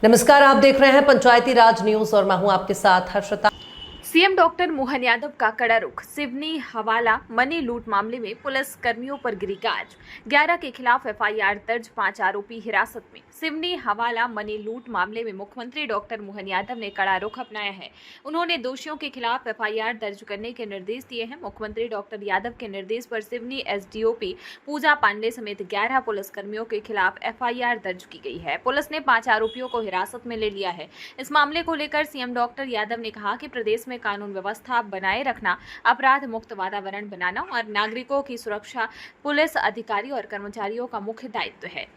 नमस्कार, आप देख रहे हैं पंचायती राज न्यूज और मैं हूं आपके साथ हर्षिता। सीएम डॉक्टर मोहन यादव का कड़ा रुख। सिवनी हवाला मनी लूट मामले में पुलिस कर्मियों पर गिरी गाज। 11 के खिलाफ एफआईआर दर्ज, 5 आरोपी हिरासत में। सिवनी हवाला मनी लूट मामले में मुख्यमंत्री डॉक्टर मोहन यादव ने कड़ा रुख अपनाया है। उन्होंने दोषियों के खिलाफ एफआईआर दर्ज करने के निर्देश दिए हैं। मुख्यमंत्री डॉक्टर यादव के निर्देश पर सिवनी एसडीओपी पूजा पांडे समेत 11 पुलिस कर्मियों के खिलाफ एफआईआर दर्ज की गई है। पुलिस ने 5 आरोपियों को हिरासत में ले लिया है। इस मामले को लेकर सीएम डॉक्टर यादव ने कहा कि प्रदेश में कानून व्यवस्था बनाए रखना, अपराध मुक्त वातावरण बनाना और नागरिकों की सुरक्षा पुलिस अधिकारी और कर्मचारियों का मुख्य दायित्व है।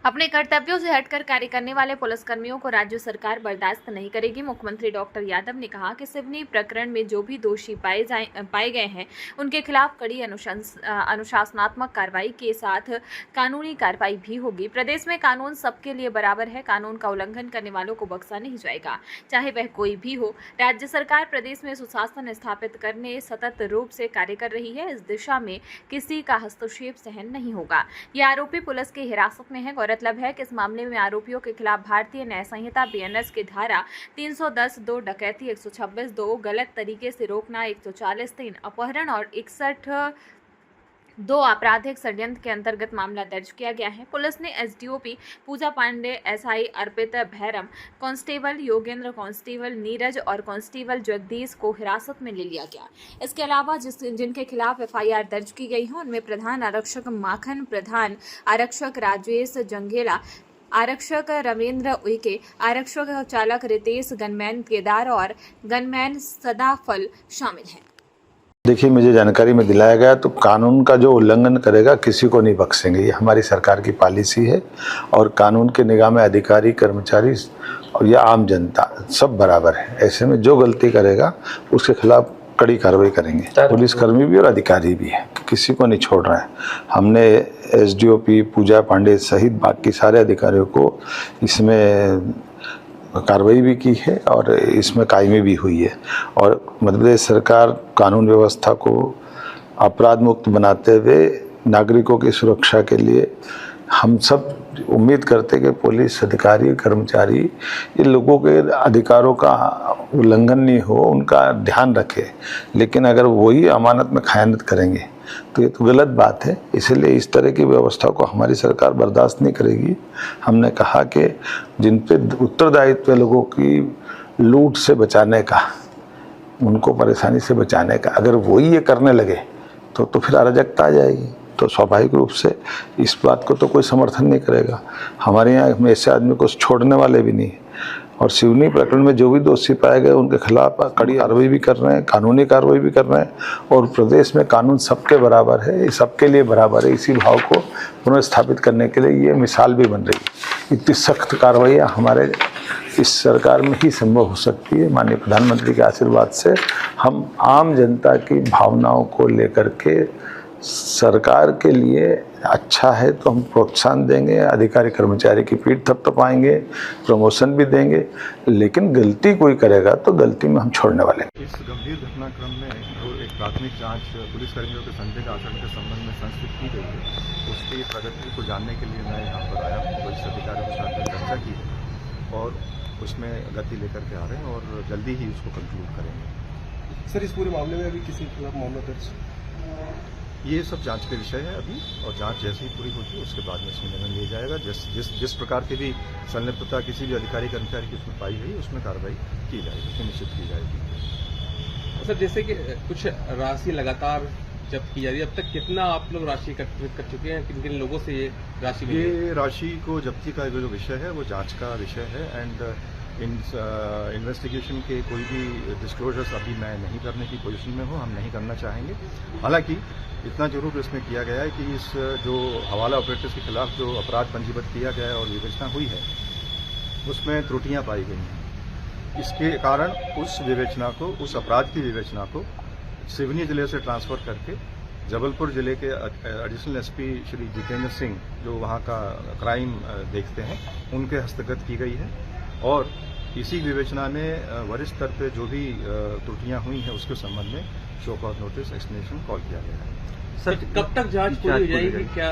अपने कर्तव्यों से हटकर कार्य करने वाले पुलिसकर्मियों को राज्य सरकार बर्दाश्त नहीं करेगी। मुख्यमंत्री डॉक्टर यादव ने कहा कि सिवनी प्रकरण में जो भी दोषी पाए गए हैं उनके खिलाफ कड़ी अनुशासनात्मक कार्रवाई के साथ कानूनी कार्रवाई भी होगी। प्रदेश में कानून सबके लिए बराबर है। कानून का उल्लंघन करने वालों को बख्शा नहीं जाएगा, चाहे वह कोई भी हो। राज्य सरकार प्रदेश में सुशासन स्थापित करने सतत रूप से कार्य कर रही है। इस दिशा में किसी का हस्तक्षेप सहन नहीं होगा। ये आरोपी पुलिस की हिरासत में है। गौरतलब है कि इस मामले में आरोपियों के खिलाफ भारतीय न्याय संहिता बीएनएस की धारा 310(2) डकैती, 126(2) गलत तरीके से रोकना, 140(3) अपहरण और 61(2) आपराधिक षड्यंत्र के अंतर्गत मामला दर्ज किया गया है। पुलिस ने एसडीओपी पूजा पांडे, एसआई अर्पित भैरम, कांस्टेबल योगेंद्र, कांस्टेबल नीरज और कांस्टेबल जगदीश को हिरासत में ले लिया गया। इसके अलावा जिनके खिलाफ एफआईआर दर्ज की गई है उनमें प्रधान आरक्षक माखन, प्रधान आरक्षक राजेश जंघेला, आरक्षक रविंद्र उइके, आरक्षक चालक रितेश, गनमैन केदार और गनमैन सदाफल शामिल हैं। देखिए, मुझे जानकारी में दिलाया गया तो कानून का जो उल्लंघन करेगा किसी को नहीं बख्शेंगे। ये हमारी सरकार की पॉलिसी है और कानून के निगाह में अधिकारी, कर्मचारी और या आम जनता सब बराबर है। ऐसे में जो गलती करेगा उसके खिलाफ कड़ी कार्रवाई करेंगे। पुलिसकर्मी भी और अधिकारी भी है, किसी को नहीं छोड़ रहे हैं। हमने एसडीओपी पूजा पांडे सहित बाकी सारे अधिकारियों को इसमें कार्रवाई भी की है और इसमें कायमी भी हुई है। और मध्य प्रदेश सरकार कानून व्यवस्था को अपराध मुक्त बनाते हुए नागरिकों की सुरक्षा के लिए हम सब उम्मीद करते हैं कि पुलिस अधिकारी, कर्मचारी ये लोगों के अधिकारों का उल्लंघन नहीं हो, उनका ध्यान रखे। लेकिन अगर वही अमानत में खयानत करेंगे तो ये तो गलत बात है। इसलिए इस तरह की व्यवस्था को हमारी सरकार बर्दाश्त नहीं करेगी। हमने कहा कि जिन पे उत्तरदायित्व लोगों की लूट से बचाने का, उनको परेशानी से बचाने का, अगर वही ये करने लगे तो फिर अराजकता आ जाएगी। तो स्वाभाविक रूप से इस बात को तो कोई समर्थन नहीं करेगा। हमारे यहाँ में ऐसे आदमी को छोड़ने वाले भी नहीं। और सिवनी प्रकरण में जो भी दोषी पाए गए उनके खिलाफ कड़ी कार्रवाई भी कर रहे हैं, कानूनी कार्रवाई भी कर रहे हैं। और प्रदेश में कानून सबके बराबर है, सबके लिए बराबर है। इसी भाव को पुनर्स्थापित करने के लिए ये मिसाल भी बन रही है। इतनी सख्त कार्रवाइयाँ हमारे इस सरकार में ही संभव हो सकती है। माननीय प्रधानमंत्री के आशीर्वाद से हम आम जनता की भावनाओं को लेकर के सरकार के लिए अच्छा है तो हम प्रोत्साहन देंगे, अधिकारी कर्मचारी की पीठ थपथपाएंगे, प्रमोशन भी देंगे। लेकिन गलती कोई करेगा तो गलती में हम छोड़ने वाले हैं। इस गंभीर घटनाक्रम में जो एक प्राथमिक जांच पुलिसकर्मियों के संदिग्ध आचरण के संबंध में संस्कृत की गई है, उसकी प्रगति को जानने के लिए मैं यहाँ पर आया हूँ। वरिष्ठ अधिकारियों के साथ चर्चा की और उसमें गति लेकर के आ रहे हैं और जल्दी ही उसको कंक्लूड करेंगे। सर, इस पूरे मामले में अभी किसी के खिलाफ मामला दर्ज? ये सब जांच के विषय है अभी, और जांच जैसे ही पूरी होगी उसके बाद में इसमें निर्णय लिया जाएगा। जिस प्रकार की भी संलिप्तता किसी भी अधिकारी कर्मचारी की उसमें पाई गई उसमें कार्रवाई की जाएगी, सुनिश्चित की जाएगी। सर, जैसे कि कुछ राशि लगातार जब्त की जा रही है, अब तक कितना आप लोग राशि एकत्रित कर चुके हैं? किन किन लोगों से ये राशि मिली? ये राशि को जब्ती का जो विषय है वो जांच का विषय है। एंड इन्वेस्टिगेशन के कोई भी डिस्क्लोजर्स अभी मैं नहीं करने की पोजीशन में हूँ, हम नहीं करना चाहेंगे। हालांकि इतना जरूर इसमें किया गया है कि इस जो हवाला ऑपरेटर्स के खिलाफ जो अपराध पंजीबद्ध किया गया है और विवेचना हुई है उसमें त्रुटियां पाई गई हैं। इसके कारण उस विवेचना को, उस अपराध की विवेचना को सिवनी जिले से ट्रांसफर करके जबलपुर जिले के एडिशनल एसपी श्री जितेंद्र सिंह, जो वहाँ का क्राइम देखते हैं, उनके हस्तगत की गई है। और इसी विवेचना में वरिष्ठ स्तर पे जो भी त्रुटियां हुई हैं उसके संबंध में show cause notice, explanation call किया गया है। सर, कब तक जांच पूरी हो जाएगी? क्या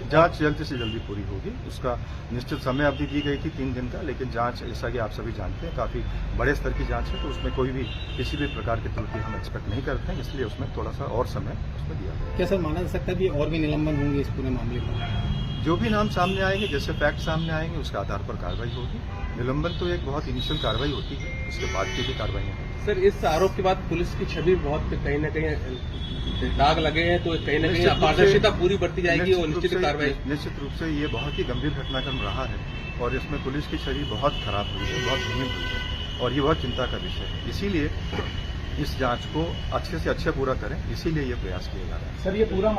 जांच जल्द से जल्दी पूरी होगी। उसका निश्चित समय अवधि दी गई थी 3 दिन का, लेकिन जांच जैसा कि आप सभी जानते हैं काफी बड़े स्तर की जांच है, तो उसमें कोई भी किसी भी प्रकार की त्रुटि हम एक्सपेक्ट नहीं करते हैं, इसलिए उसमें थोड़ा सा और समय उसमें दिया गया। क्या सर माना जा सकता है कि और भी निलंबन होंगे इस पूरे मामले पर? जो भी नाम सामने आएंगे, जैसे फैक्ट सामने आएंगे, उसके आधार पर कार्रवाई होगी। निलंबन तो एक बहुत इनिशियल कार्रवाई होती है, उसके बाद की भी कार्रवाई होगी। सर, इस आरोप के बाद पुलिस की छवि बहुत कहीं न कहीं दाग लगे हैं, तो कहीं न कहीं पारदर्शिता पूरी बढ़ती जाएगी और निश्चित कार्रवाई। निश्चित रूप से ये बहुत ही गंभीर घटनाक्रम रहा है और इसमें पुलिस की छवि बहुत खराब हुई है, बहुत धूमिल हुई है और ये बहुत चिंता का विषय है। इसीलिए इस जांच को अच्छे से अच्छा पूरा करें, इसीलिए ये प्रयास किया जा रहा है। सर, ये पूरा